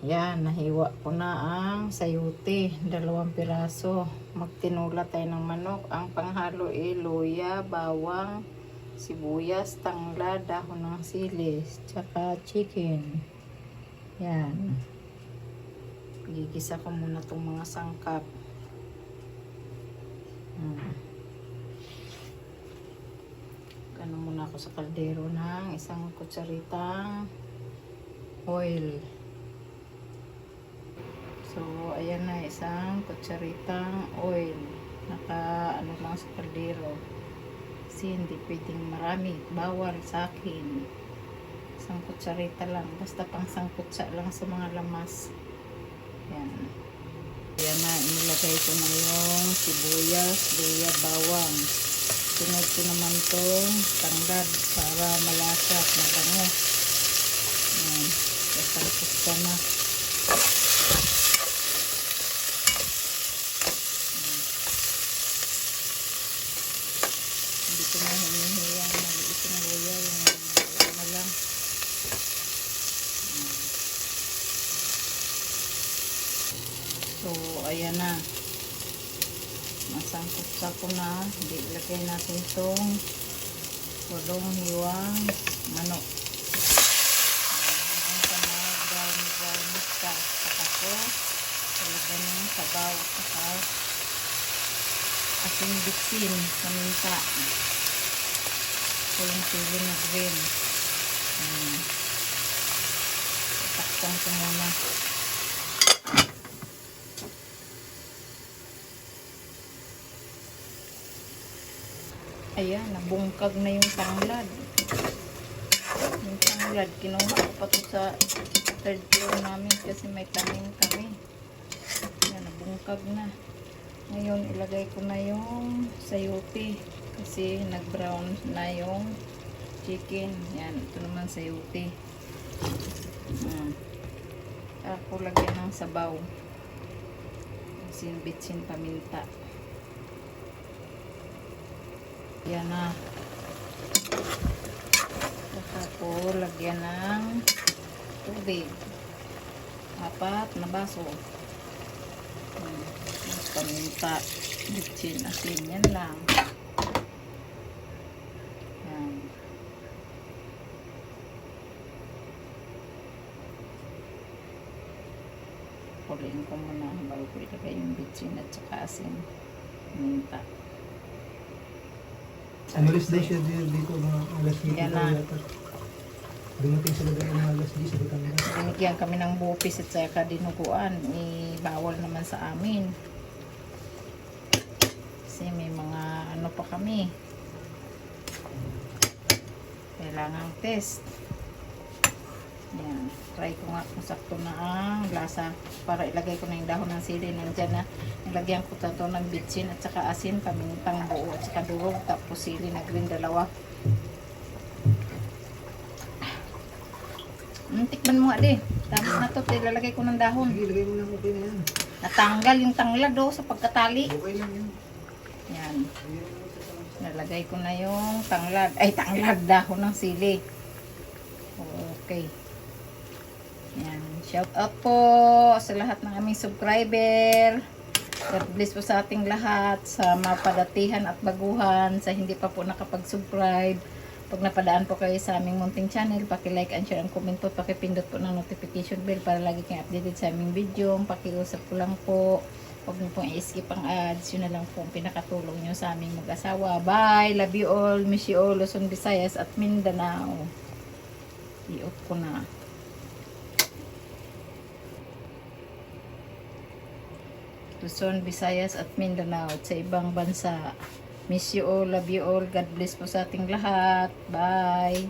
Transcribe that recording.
Yan, nahiwa ko na ang sayote, 2 piraso. Magtinula tayo ng manok. Ang panghalo ay luya, bawang, sibuyas, tanglad, dahon ng silis, tsaka chicken. Yan. Gigisa ko muna itong mga sangkap. Gano muna ako sa kaldero ng 1 kutsaritang oil. So, ayan na, 1 kutsaritang oil. Ano lang sa kaldero. Kasi hindi pwedeng marami. Bawal sa akin. 1 kutsarita lang. Basta pang sangkutsa lang sa mga lamas. Ayan. Ayan na, inilagay ko na yung sibuyas, luya, bawang. Sunod ko naman tong tanglad para malasa at mabango. Ayan. Sasangkutsa na. Hindi ko na hinihiyang maliit yung luya, yung lang. So, ayan na. Masangkutsa ko na. Hindi, ilagay natin itong walong hiwang manok. Hanggang sa mag-brown siya. Saka ko, talaga ng sabaw. Saka ating bitsin, paminta. So, yung sili na green. Takpan ko muna. Ayan, nabungkag na yung tanglad. Yung tanglad, kinuha ko pa ito sa 3rd floor namin kasi may tanim kami. Ayan, nabungkag na. Ngayon, ilagay ko na yung sayote kasi nag-brown na yung chicken. Yan, ito naman sayote. Ako lagyan ng sabaw. Bitsin paminta. Yan na. Saka ko lagyan ng tubig. 4 na baso. Paminta, bitsin, asin, yan lang. Yan. Puliin ko muna bago ko ilagay yung bitsin at saka asin. Paminta. Umalis din siya dito mga alas 10 Yan na. Dumating sila doon mga alas 10 sa Batangas. Binigyan kami ng bupis at saka dinuguan. Bawal naman sa amin. Kasi may mga ano pa kami. Kailangang test. Yan. Try ko nga kung sakto na ang lasa para ilagay ko na yung dahon ng sili. Nandyan na. Nilagyan ko ito ng bitsin at saka asin, pamintang buo at saka durog. Tapos sili na green 2. Tikman mo nga di. Tapos na ito. Ilalagay ko ng dahon. Sige, lagay mo lang, okay na yan. Natanggal yung tanglad sa pagkatali. Okay lang yan. Yan. Nalagay ko na yung tanglad. Ay, tanglad. Dahon ng sili. Okay. Yan. Shout out po sa lahat ng aming subscriber. God bless po sa ating lahat. Sa mapadatihan at baguhan. Sa hindi pa po nakapag-subscribe. Pag napadaan po kayo sa aming munting channel, paki-like and share and comment po. Paki-pindot po ng notification bell para lagi kayong updated sa aming video. Paki-usap ko lang po. Huwag niyo pong i-skip ang ads. Yun na lang po ang pinakatulong nyo sa aming mag-asawa. Bye! Love you all. Miss you all. Luzon, Visayas at Mindanao. I-off ko na. Luzon, Visayas at Mindanao at sa ibang bansa. Miss you all, love you all. God bless po sa ating lahat. Bye!